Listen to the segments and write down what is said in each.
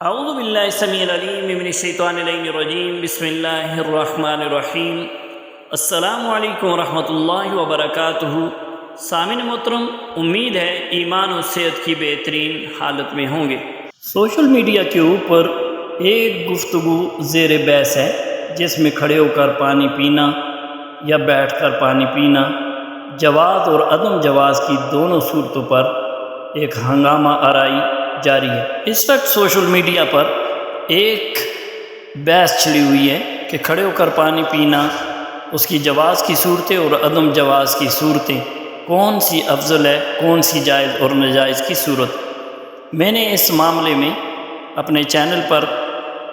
اعوذ باللہ السمیع العلیم من الشیطان الرجیم، بسم اللہ الرحمن الرحیم۔ السلام علیکم ورحمۃ اللہ وبرکاتہ۔ سامعین محترم، امید ہے ایمان و صحت کی بہترین حالت میں ہوں گے۔ سوشل میڈیا کے اوپر ایک گفتگو زیر بحث ہے جس میں کھڑے ہو کر پانی پینا یا بیٹھ کر پانی پینا، جواز اور عدم جواز کی دونوں صورتوں پر ایک ہنگامہ آرائی جاری ہے۔ اس وقت سوشل میڈیا پر ایک بحث چھڑی ہوئی ہے کہ کھڑے ہو کر پانی پینا، اس کی جواز کی صورتیں اور عدم جواز کی صورتیں، کون سی افضل ہے، کون سی جائز اور ناجائز کی صورت۔ میں نے اس معاملے میں اپنے چینل پر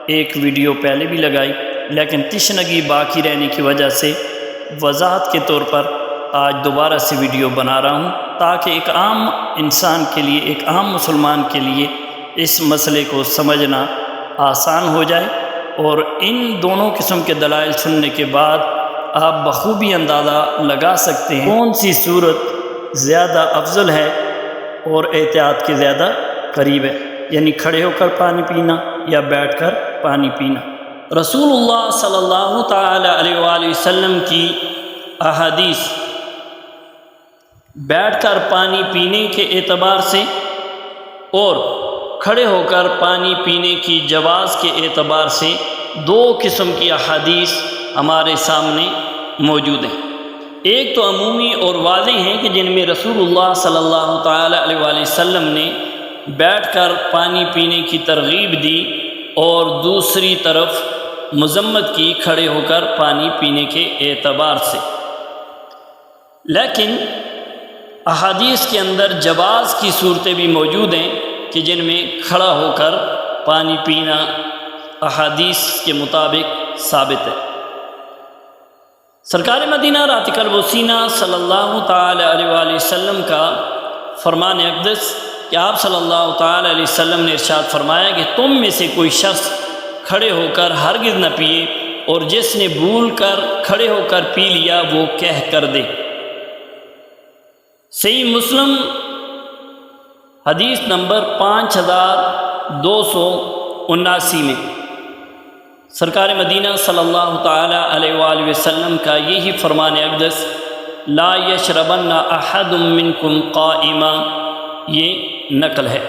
ایک ویڈیو پہلے بھی لگائی، لیکن تشنگی باقی رہنے کی وجہ سے وضاحت کے طور پر آج دوبارہ سے ویڈیو بنا رہا ہوں، تاکہ ایک عام انسان کے لیے، ایک عام مسلمان کے لیے اس مسئلے کو سمجھنا آسان ہو جائے، اور ان دونوں قسم کے دلائل سننے کے بعد آپ بخوبی اندازہ لگا سکتے ہیں کون سی صورت زیادہ افضل ہے اور احتیاط کے زیادہ قریب ہے، یعنی کھڑے ہو کر پانی پینا یا بیٹھ کر پانی پینا۔ رسول اللہ صلی اللہ تعالی علیہ وآلہ وسلم کی احادیث بیٹھ کر پانی پینے کے اعتبار سے اور کھڑے ہو کر پانی پینے کی جواز کے اعتبار سے دو قسم کی احادیث ہمارے سامنے موجود ہیں۔ ایک تو عمومی اور واضح ہیں کہ جن میں رسول اللہ صلی اللہ تعالی علیہ وآلہ وسلم نے بیٹھ کر پانی پینے کی ترغیب دی، اور دوسری طرف مذمت کی کھڑے ہو کر پانی پینے کے اعتبار سے۔ لیکن احادیث کے اندر جواز کی صورتیں بھی موجود ہیں کہ جن میں کھڑا ہو کر پانی پینا احادیث کے مطابق ثابت ہے۔ سرکار مدینہ راتق البسینہ صلی اللہ تعالی علیہ وآلہ وسلم کا فرمان اقدس کہ آپ صلی اللہ تعالی علیہ وسلم نے ارشاد فرمایا کہ تم میں سے کوئی شخص کھڑے ہو کر ہرگز نہ پیے، اور جس نے بھول کر کھڑے ہو کر پی لیا وہ کہہ کر دے۔ صحیح مسلم حدیث نمبر 5279 میں سرکار مدینہ صلی اللہ تعالی علیہ وآلہ وسلم کا یہی فرمان اقدس لا یشربن احد منکم قائما، یہ نقل ہے۔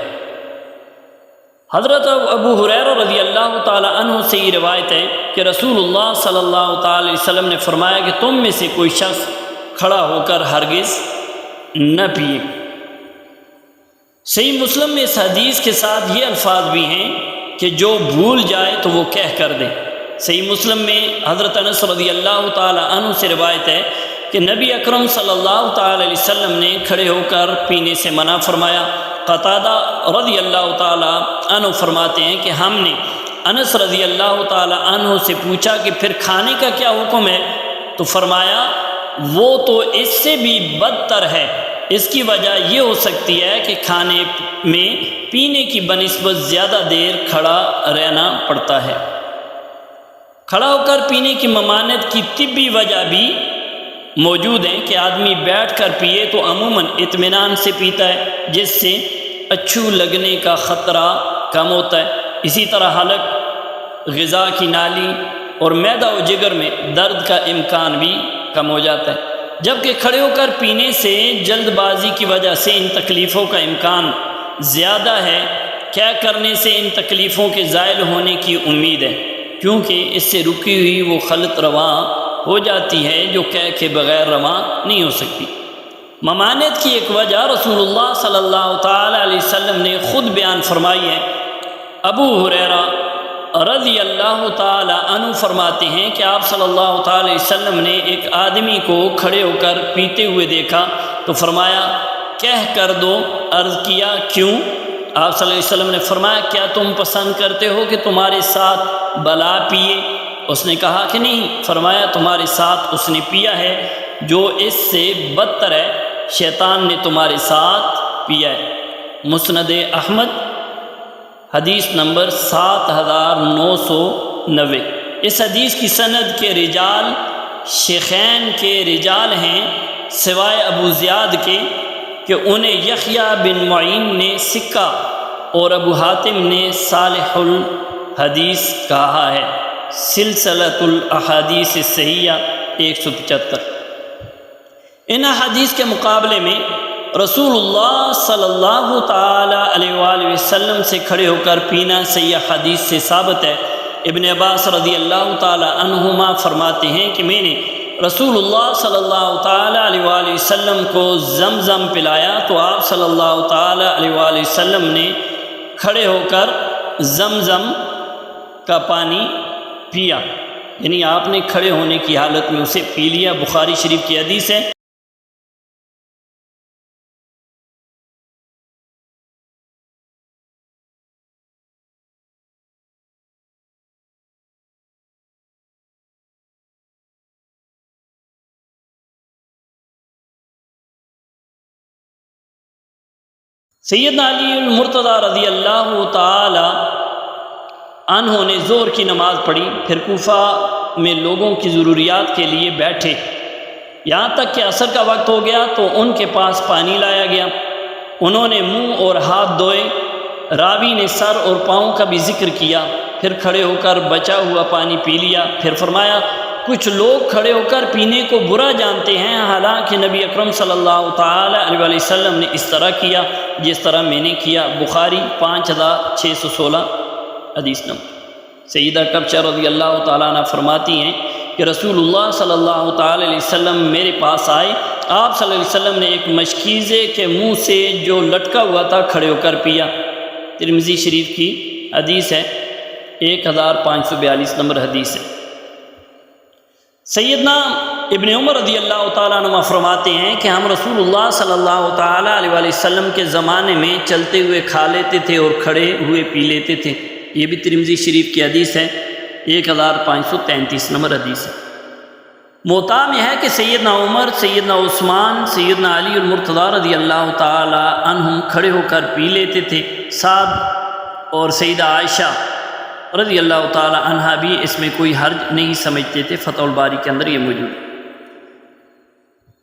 حضرت ابو ہریرہ رضی اللہ تعالی عنہ سے یہ روایت ہے کہ رسول اللہ صلی اللہ تعالی علیہ وسلم نے فرمایا کہ تم میں سے کوئی شخص کھڑا ہو کر ہرگز نہ پیے۔ صحیح مسلم میں اس حدیث کے ساتھ یہ الفاظ بھی ہیں کہ جو بھول جائے تو وہ کہہ کر دے۔ صحیح مسلم میں حضرت انس رضی اللہ تعالی عنہ سے روایت ہے کہ نبی اکرم صلی اللہ تعالی علیہ وسلم نے کھڑے ہو کر پینے سے منع فرمایا۔ قتادہ رضی اللہ تعالی عنہ فرماتے ہیں کہ ہم نے انس رضی اللہ تعالی عنہ سے پوچھا کہ پھر کھانے کا کیا حکم ہے، تو فرمایا وہ تو اس سے بھی بدتر ہے۔ اس کی وجہ یہ ہو سکتی ہے کہ کھانے میں پینے کی بنسبت زیادہ دیر کھڑا رہنا پڑتا ہے۔ کھڑا ہو کر پینے کی ممانعت کی طبی وجہ بھی موجود ہیں کہ آدمی بیٹھ کر پیے تو عموماً اطمینان سے پیتا ہے، جس سے اچھو لگنے کا خطرہ کم ہوتا ہے۔ اسی طرح حلق، غذا کی نالی اور معدہ و جگر میں درد کا امکان بھی کم ہو جاتا ہے، جبکہ کھڑے ہو کر پینے سے جلد بازی کی وجہ سے ان تکلیفوں کا امکان زیادہ ہے۔ کیا کرنے سے ان تکلیفوں کے زائل ہونے کی امید ہے، کیونکہ اس سے رکی ہوئی وہ خلط رواں ہو جاتی ہے جو کہہ کے بغیر رواں نہیں ہو سکتی۔ ممانعت کی ایک وجہ رسول اللہ صلی اللہ تعالی علیہ وسلم نے خود بیان فرمائی ہے۔ ابو ہریرہ رضی اللہ تعالی عنہ فرماتے ہیں کہ آپ صلی اللہ تعالی علیہ وسلم نے ایک آدمی کو کھڑے ہو کر پیتے ہوئے دیکھا تو فرمایا کہہ کر دو۔ عرض کیا کیوں؟ آپ صلی اللہ علیہ وسلم نے فرمایا کیا تم پسند کرتے ہو کہ تمہارے ساتھ بلا پیے؟ اس نے کہا کہ نہیں۔ فرمایا تمہارے ساتھ اس نے پیا ہے جو اس سے بدتر ہے، شیطان نے تمہارے ساتھ پیا ہے۔ مسند احمد حدیث نمبر 7990۔ اس حدیث کی سند کے رجال شیخین کے رجال ہیں سوائے ابو زیاد کے کہ انہیں یحییٰ بن معین نے سکہ اور ابو حاتم نے صالح الحدیث کہا ہے۔ سلسلۃ الاحادیث الصحیحہ 175۔ ان احادیث کے مقابلے میں رسول اللہ صلی اللہ تعالی علیہ وآلہ وسلم سے کھڑے ہو کر پینا صحیح حدیث سے ثابت ہے۔ ابن عباس رضی اللہ تعالی عنہما فرماتے ہیں کہ میں نے رسول اللہ صلی اللہ تعالی علیہ وآلہ وسلم کو زمزم پلایا تو آپ صلی اللہ تعالی علیہ وآلہ وسلم نے کھڑے ہو کر زمزم کا پانی پیا، یعنی آپ نے کھڑے ہونے کی حالت میں اسے پی لیا۔ بخاری شریف کی حدیث ہے۔ سیدنا علی المرتضی رضی اللہ تعالی عنہ نے ظہر کی نماز پڑھی، پھر کوفہ میں لوگوں کی ضروریات کے لیے بیٹھے، یہاں تک کہ عصر کا وقت ہو گیا تو ان کے پاس پانی لایا گیا۔ انہوں نے منہ اور ہاتھ دھوئے، راوی نے سر اور پاؤں کا بھی ذکر کیا، پھر کھڑے ہو کر بچا ہوا پانی پی لیا۔ پھر فرمایا کچھ لوگ کھڑے ہو کر پینے کو برا جانتے ہیں، حالانکہ نبی اکرم صلی اللہ تعالی علیہ وسلم نے اس طرح کیا جس طرح میں نے کیا۔ بخاری 5616 حدیث نمبر۔ سیدہ کبشہ رضی اللہ تعالیٰ عنہ فرماتی ہیں کہ رسول اللہ صلی اللہ تعالی علیہ وسلم میرے پاس آئے، آپ صلی اللہ علیہ وسلم نے ایک مشکیزے کے منہ سے جو لٹکا ہوا تھا کھڑے ہو کر پیا۔ ترمذی شریف کی حدیث ہے، 1542 نمبر حدیث ہے۔ سیدنا ابن عمر رضی اللہ تعالیٰ عنہ فرماتے ہیں کہ ہم رسول اللہ صلی اللہ تعالیٰ علیہ وآلہ وسلم کے زمانے میں چلتے ہوئے کھا لیتے تھے اور کھڑے ہوئے پی لیتے تھے۔ یہ بھی ترمذی شریف کی حدیث ہے، 1533 نمبر حدیث ہے۔ موطا میں ہے کہ سیدنا عمر، سیدنا عثمان، سیدنا علی المرتضی رضی اللہ تعالی عنہم کھڑے ہو کر پی لیتے تھے۔ سعد اور سیدہ عائشہ رضی اللہ تعالی عنہا بھی اس میں کوئی حرج نہیں سمجھتے تھے، فتح الباری کے اندر یہ موجود ہے۔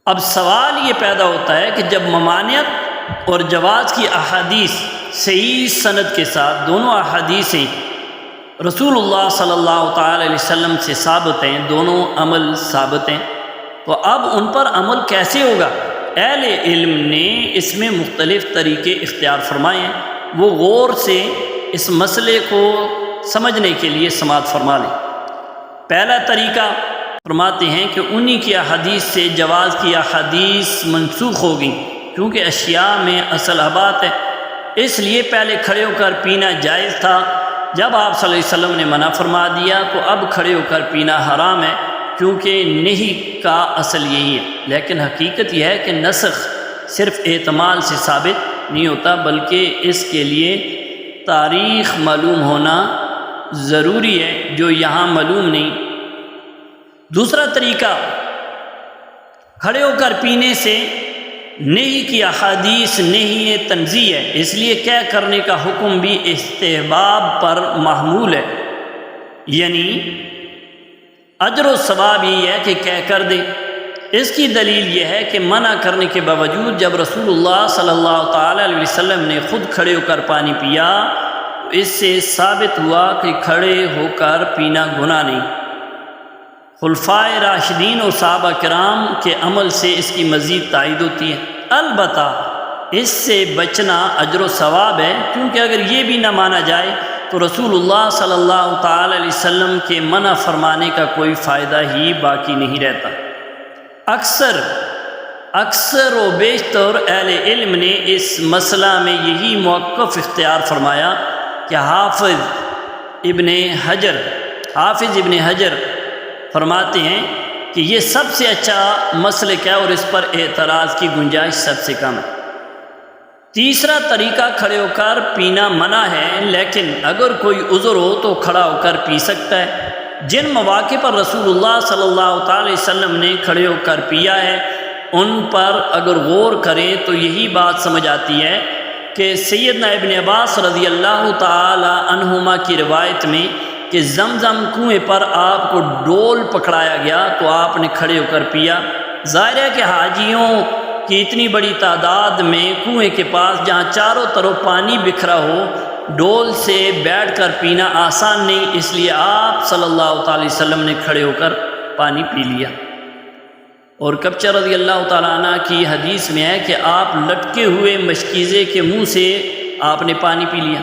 اب سوال یہ پیدا ہوتا ہے کہ جب ممانعت اور جواز کی احادیث صحیح سند کے ساتھ دونوں احادیثیں رسول اللہ صلی اللہ تعالی علیہ وسلم سے ثابت ہیں، دونوں عمل ثابت ہیں، تو اب ان پر عمل کیسے ہوگا؟ اہل علم نے اس میں مختلف طریقے اختیار فرمائے ہیں، وہ غور سے اس مسئلے کو سمجھنے کے لیے سماعت فرما لیں۔ پہلا طریقہ فرماتے ہیں کہ انہی کی احادیث سے جواز کی احادیث منسوخ ہو گئیں، کیونکہ اشیاء میں اصل حبات ہے، اس لیے پہلے کھڑے ہو کر پینا جائز تھا، جب آپ صلی اللہ علیہ وسلم نے منع فرما دیا تو اب کھڑے ہو کر پینا حرام ہے، کیونکہ نہیں کا اصل یہی ہے۔ لیکن حقیقت یہ ہے کہ نسخ صرف احتمال سے ثابت نہیں ہوتا، بلکہ اس کے لیے تاریخ معلوم ہونا ضروری ہے، جو یہاں معلوم نہیں۔ دوسرا طریقہ، کھڑے ہو کر پینے سے نہیں کی احادیث نہیں تنزیہ ہے، اس لیے کہہ کرنے کا حکم بھی استحباب پر محمول ہے، یعنی اجر و ثواب یہ ہے کہ کہہ کر دے۔ اس کی دلیل یہ ہے کہ منع کرنے کے باوجود جب رسول اللہ صلی اللہ تعالی علیہ وسلم نے خود کھڑے ہو کر پانی پیا، اس سے ثابت ہوا کہ کھڑے ہو کر پینا گناہ نہیں۔ خلفائے راشدین اور صحابہ کرام کے عمل سے اس کی مزید تائید ہوتی ہے، البتہ اس سے بچنا اجر و ثواب ہے، کیونکہ اگر یہ بھی نہ مانا جائے تو رسول اللہ صلی اللہ تعالی علیہ وسلم کے منع فرمانے کا کوئی فائدہ ہی باقی نہیں رہتا۔ اکثر و بیشتر اہل علم نے اس مسئلہ میں یہی موقف اختیار فرمایا کہ حافظ ابن حجر فرماتے ہیں کہ یہ سب سے اچھا مسلک ہے اور اس پر اعتراض کی گنجائش سب سے کم ہے۔ تیسرا طریقہ، کھڑے ہو کر پینا منع ہے، لیکن اگر کوئی عذر ہو تو کھڑا ہو کر پی سکتا ہے۔ جن مواقع پر رسول اللہ صلی اللہ تعالی وسلم نے کھڑے ہو کر پیا ہے، ان پر اگر غور کریں تو یہی بات سمجھ آتی ہے کہ سیدنا ابن عباس رضی اللہ تعالی عنہما کی روایت میں کہ زمزم کنویں پر آپ کو ڈول پکڑایا گیا تو آپ نے کھڑے ہو کر پیا۔ ظاہر ہے کہ حاجیوں کی اتنی بڑی تعداد میں کنویں کے پاس جہاں چاروں طرف پانی بکھرا ہو، ڈول سے بیٹھ کر پینا آسان نہیں، اس لیے آپ صلی اللہ تعالی وسلم نے کھڑے ہو کر پانی پی لیا۔ اور کبچہ رضی اللہ تعالیٰ عنہ کی حدیث میں ہے کہ آپ لٹکے ہوئے مشکیزے کے منہ سے آپ نے پانی پی لیا،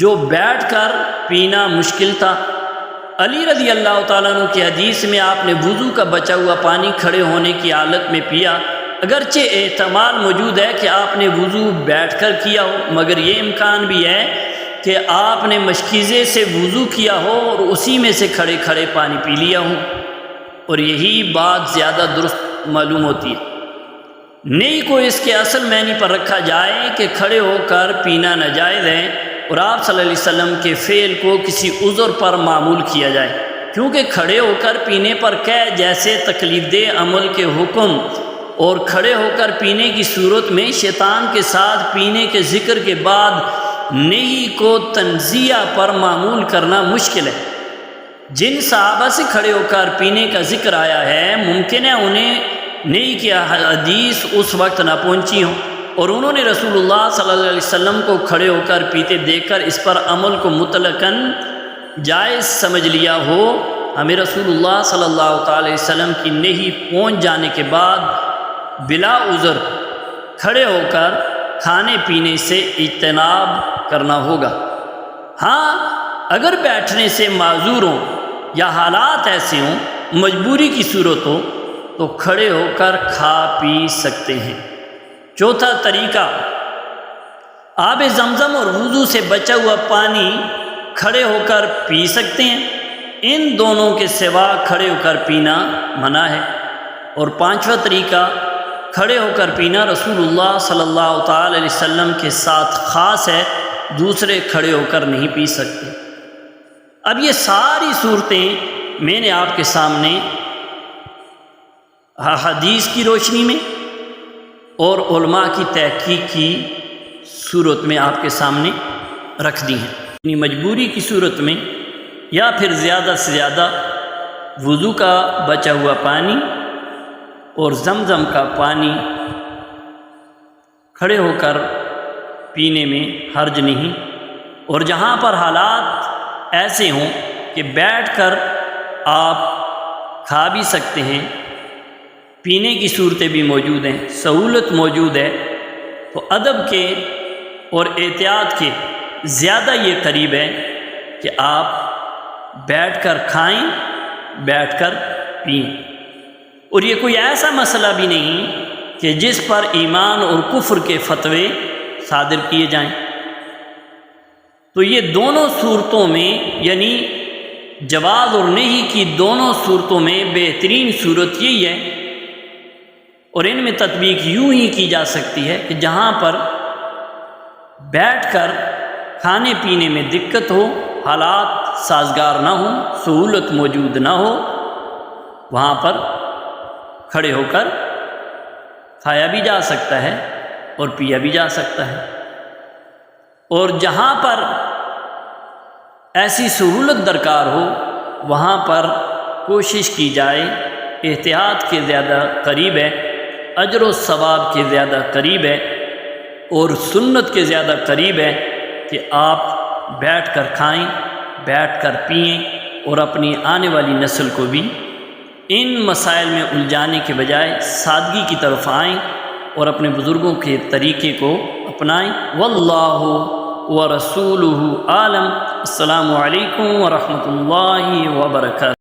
جو بیٹھ کر پینا مشکل تھا۔ علی رضی اللہ تعالیٰ عنہ کی حدیث میں آپ نے وضو کا بچا ہوا پانی کھڑے ہونے کی حالت میں پیا، اگرچہ احتمال موجود ہے کہ آپ نے وضو بیٹھ کر کیا ہو، مگر یہ امکان بھی ہے کہ آپ نے مشکیزے سے وضو کیا ہو اور اسی میں سے کھڑے کھڑے پانی پی لیا ہو، اور یہی بات زیادہ درست معلوم ہوتی ہے۔ نہیں کو اس کے اصل معنی پر رکھا جائے کہ کھڑے ہو کر پینا ناجائز ہے، اور آپ صلی اللہ علیہ وسلم کے فعل کو کسی عذر پر معمول کیا جائے، کیونکہ کھڑے ہو کر پینے پر قید جیسے تکلیف دہ عمل کے حکم اور کھڑے ہو کر پینے کی صورت میں شیطان کے ساتھ پینے کے ذکر کے بعد نہی کو تنزیہ پر معمول کرنا مشکل ہے۔ جن صحابہ سے کھڑے ہو کر پینے کا ذکر آیا ہے، ممکن ہے انہیں نہی کی حدیث اس وقت نہ پہنچی ہوں، اور انہوں نے رسول اللہ صلی اللہ علیہ وسلم کو کھڑے ہو کر پیتے دیکھ کر اس پر عمل کو مطلقاً جائز سمجھ لیا ہو۔ ہمیں رسول اللہ صلی اللہ تعالی علیہ وسلم کی نہی پہنچ جانے کے بعد بلا عذر کھڑے ہو کر کھانے پینے سے اجتناب کرنا ہوگا۔ ہاں، اگر بیٹھنے سے معذور ہوں یا حالات ایسے ہوں، مجبوری کی صورت ہو، تو کھڑے ہو کر کھا پی سکتے ہیں۔ چوتھا طریقہ، آب زمزم اور وضو سے بچا ہوا پانی کھڑے ہو کر پی سکتے ہیں، ان دونوں کے سوا کھڑے ہو کر پینا منع ہے۔ اور پانچواں طریقہ، کھڑے ہو کر پینا رسول اللہ صلی اللہ تعالی علیہ وسلم کے ساتھ خاص ہے، دوسرے کھڑے ہو کر نہیں پی سکتے۔ اب یہ ساری صورتیں میں نے آپ کے سامنے حدیث کی روشنی میں اور علماء کی تحقیق کی صورت میں آپ کے سامنے رکھ دی ہیں۔ یعنی مجبوری کی صورت میں یا پھر زیادہ سے زیادہ وضو کا بچا ہوا پانی اور زمزم کا پانی کھڑے ہو کر پینے میں حرج نہیں، اور جہاں پر حالات ایسے ہوں کہ بیٹھ کر آپ کھا بھی سکتے ہیں، پینے کی صورتیں بھی موجود ہیں، سہولت موجود ہے، تو ادب کے اور احتیاط کے زیادہ یہ قریب ہے کہ آپ بیٹھ کر کھائیں، بیٹھ کر پئیں۔ اور یہ کوئی ایسا مسئلہ بھی نہیں کہ جس پر ایمان اور کفر کے فتوے صادر کیے جائیں۔ تو یہ دونوں صورتوں میں، یعنی جواز اور نہیں کی دونوں صورتوں میں بہترین صورت یہی ہے، اور ان میں تطبیق یوں ہی کی جا سکتی ہے کہ جہاں پر بیٹھ کر کھانے پینے میں دقت ہو، حالات سازگار نہ ہوں، سہولت موجود نہ ہو، وہاں پر کھڑے ہو کر کھایا بھی جا سکتا ہے اور پیا بھی جا سکتا ہے۔ اور جہاں پر ایسی سہولت درکار ہو، وہاں پر کوشش کی جائے، احتیاط کے زیادہ قریب ہے، اجر و ثواب کے زیادہ قریب ہے، اور سنت کے زیادہ قریب ہے کہ آپ بیٹھ کر کھائیں، بیٹھ کر پئیں، اور اپنی آنے والی نسل کو بھی ان مسائل میں الجھانے کے بجائے سادگی کی طرف آئیں اور اپنے بزرگوں کے طریقے کو اپنائیں۔ واللہ ورسولہ عالم۔ السلام علیکم ورحمۃ اللہ وبرکاتہ۔